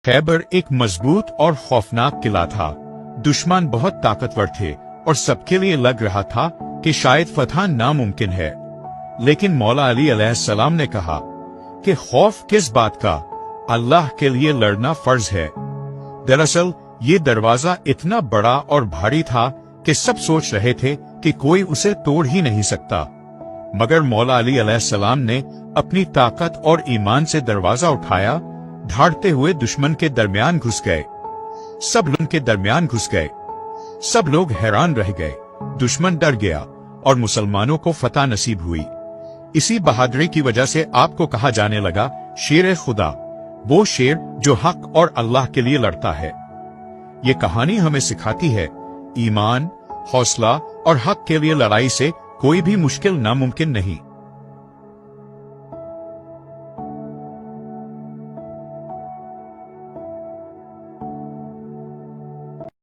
खैबर एक मजबूत और खौफनाक किला था। दुश्मन बहुत ताकतवर थे और सबके लिए लग रहा था कि शायद फतह नामुमकिन है। लेकिन मौला अली अलैहिस्सलाम ने कहा कि खौफ किस बात का, अल्लाह के लिए लड़ना फर्ज है। दरअसल ये दरवाजा इतना बड़ा और भारी था कि सब सोच रहे थे कि कोई उसे तोड़ ही नहीं सकता, मगर मौला अली अलैहिस्सलाम ने अपनी ताकत और ईमान से दरवाजा उठाया, ढाड़ते हुए दुश्मन के दरमियान घुस गए। सब लोग हैरान रह गए। दुश्मन डर गया और मुसलमानों को फतह नसीब हुई। इसी बहादुरी की वजह से आपको कहा जाने लगा शेर खुदा, वो शेर जो हक और अल्लाह के लिए लड़ता है। ये कहानी हमें सिखाती है ईमान, हौसला और हक के लिए लड़ाई से कोई भी मुश्किल नामुमकिन नहीं।